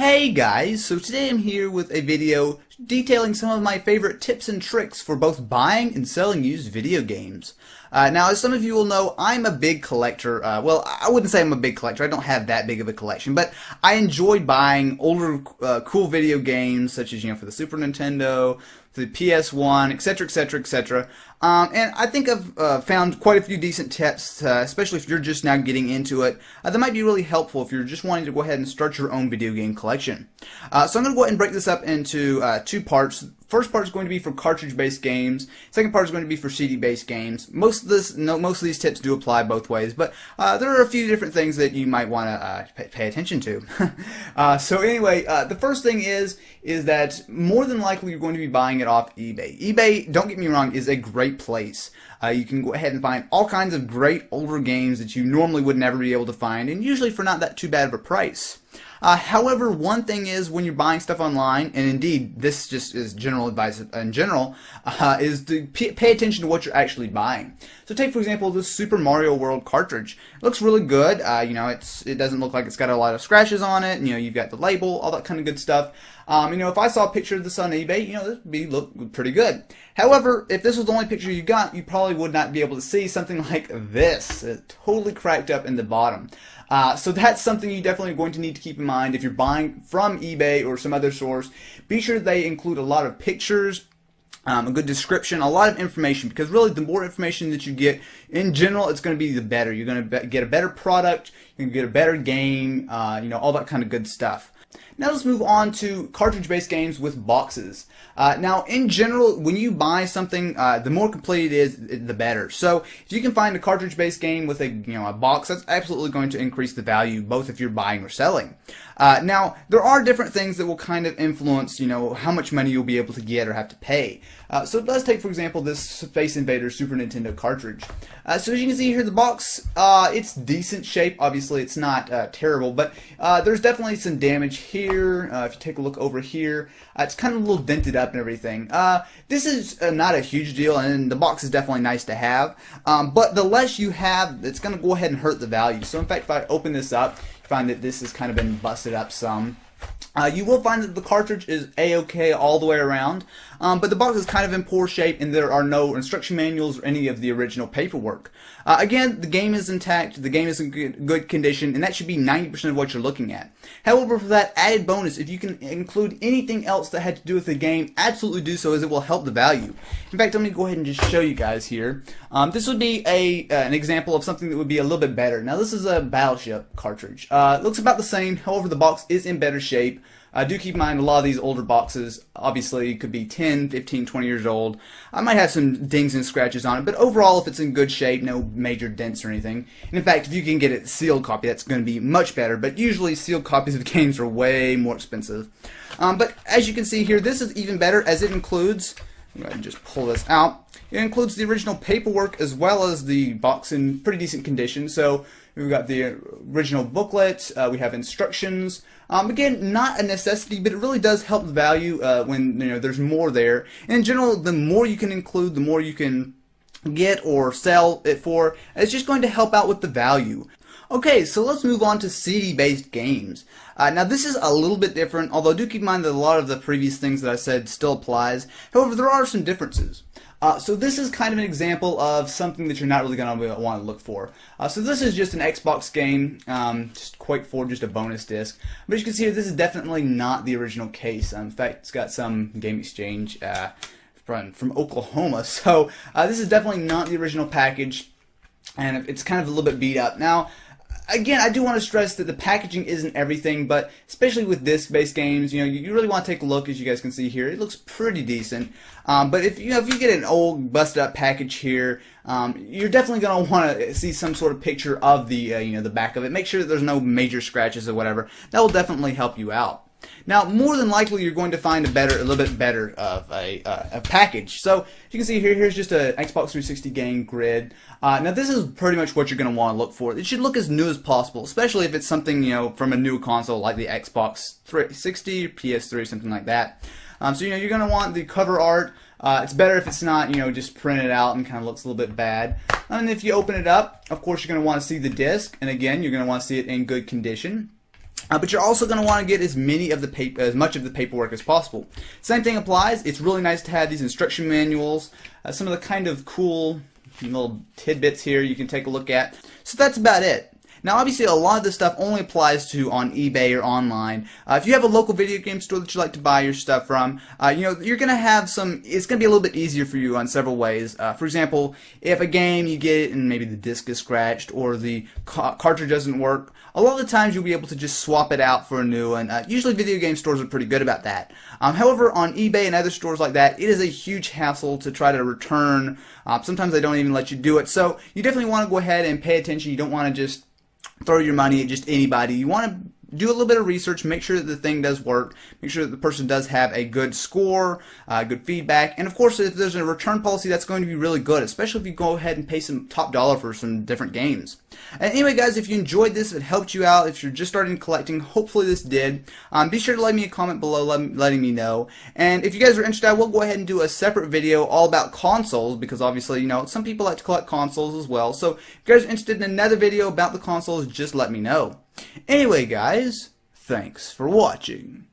Hey guys, so today I'm here with a video detailing some of my favorite tips and tricks for both buying and selling used video games. Now, as some of you will know, I'm a big collector. Well, I wouldn't say I'm a big collector. I don't have that big of a collection, but I enjoy buying older, cool video games, such as, for the Super Nintendo, the PS1, etc., etc., etc. And I think I've found quite a few decent tips, especially if you're just now getting into it. That might be really helpful if you're just wanting to go ahead and start your own video game collection. So I'm going to go ahead and break this up into two parts. First part is going to be for cartridge-based games. Second part is going to be for CD-based games. Most of these tips do apply both ways, but there are a few different things that you might want to pay attention to. So anyway, the first thing is that more than likely you're going to be buying it off eBay. eBay, don't get me wrong, is a great place. You can go ahead and find all kinds of great older games that you normally would never be able to find, and usually for not that too bad of a price. However, one thing is when you're buying stuff online, and indeed this just is general advice in general, is to pay attention to what you're actually buying. So take for example this Super Mario World cartridge. It looks really good. It doesn't look like it's got a lot of scratches on it. You've got the label, all that kind of good stuff. If I saw a picture of this on eBay, this would look pretty good. However, if this was the only picture you got, you probably would not be able to see something like this. It's totally cracked up in the bottom. So that's something you definitely are going to need to keep in mind if you're buying from eBay or some other source. Be sure they include a lot of pictures, a good description, a lot of information, because really the more information that you get, in general, it's going to be the better. You're going to get a better product, you're going to get a better game, all that kind of good stuff. Now let's move on to cartridge-based games with boxes. Now, in general, when you buy something, the more complete it is, the better. So, if you can find a cartridge-based game with a box, that's absolutely going to increase the value, both if you're buying or selling. Now, there are different things that will kind of influence, how much money you'll be able to get or have to pay. So let's take, for example, this Space Invaders Super Nintendo cartridge. So as you can see here, the box, it's decent shape. Obviously, it's not terrible, but there's definitely some damage here. If you take a look over here, it's kind of a little dented up and everything. This is not a huge deal, and the box is definitely nice to have. But the less you have, it's going to go ahead and hurt the value. So in fact, if I open this up, you find that this has kind of been busted up some. You will find that the cartridge is A-OK all the way around, but the box is kind of in poor shape and there are no instruction manuals or any of the original paperwork. Again, the game is intact, the game is in good condition, and that should be 90% of what you're looking at. However, for that added bonus, if you can include anything else that had to do with the game, absolutely do so, as it will help the value. In fact, let me go ahead and just show you guys here. This would be an example of something that would be a little bit better. Now, this is a Battleship cartridge. It looks about the same, however, the box is in better shape. Do keep in mind a lot of these older boxes obviously could be 10, 15, 20 years old. I might have some dings and scratches on it, but overall if it's in good shape, no major dents or anything. And in fact, if you can get a sealed copy, that's going to be much better, but usually sealed copies of games are way more expensive. But as you can see here, this is even better as it includes, I'm going to just pull this out, it includes the original paperwork as well as the box in pretty decent condition. So we've got the original booklet, we have instructions. Again, not a necessity, but it really does help the value when there's more there. And in general, the more you can include, the more you can get or sell it for. It's just going to help out with the value. Okay, so let's move on to CD-based games. Now this is a little bit different, although do keep in mind that a lot of the previous things that I said still applies. However, there are some differences. So this is kind of an example of something that you're not really going to want to look for. So this is just an Xbox game, just quite for just a bonus disc. But as you can see here, this is definitely not the original case. In fact, it's got some Game Exchange from Oklahoma. So this is definitely not the original package, and it's kind of a little bit beat up. Now, again, I do want to stress that the packaging isn't everything, but especially with disc-based games, you really want to take a look. As you guys can see here, it looks pretty decent. But if you get an old, busted-up package here, you're definitely going to want to see some sort of picture of the the back of it. Make sure that there's no major scratches or whatever. That will definitely help you out. Now, more than likely, you're going to find a little bit better of a package. So, you can see here, here's just an Xbox 360 game grid. Now, this is pretty much what you're going to want to look for. It should look as new as possible, especially if it's something, from a new console like the Xbox 360, PS3, something like that. So, you're going to want the cover art. It's better if it's not, just printed out and kind of looks a little bit bad. And if you open it up, of course, you're going to want to see the disc. And again, you're going to want to see it in good condition. But you're also going to want to get as much of the paperwork as possible. Same thing applies. It's really nice to have these instruction manuals, some of the kind of cool little tidbits here you can take a look at. So that's about it. Now, obviously, a lot of this stuff only applies to on eBay or online. If you have a local video game store that you like to buy your stuff from, you're going to have some. It's going to be a little bit easier for you on several ways. For example, if a game you get it and maybe the disc is scratched or the cartridge doesn't work, a lot of the times you'll be able to just swap it out for a new one. Usually, video game stores are pretty good about that. However, on eBay and other stores like that, it is a huge hassle to try to return. Sometimes they don't even let you do it. So you definitely want to go ahead and pay attention. You don't want to just throw your money at just anybody. You want to do a little bit of research, make sure that the thing does work, make sure that the person does have a good score, good feedback, and of course if there's a return policy, that's going to be really good, especially if you go ahead and pay some top dollar for some different games. And anyway guys, if you enjoyed this, if it helped you out, if you're just starting collecting, hopefully this did, be sure to leave me a comment below letting me know. And if you guys are interested, I will go ahead and do a separate video all about consoles, because obviously, some people like to collect consoles as well. So if you guys are interested in another video about the consoles, just let me know. Anyway guys, thanks for watching.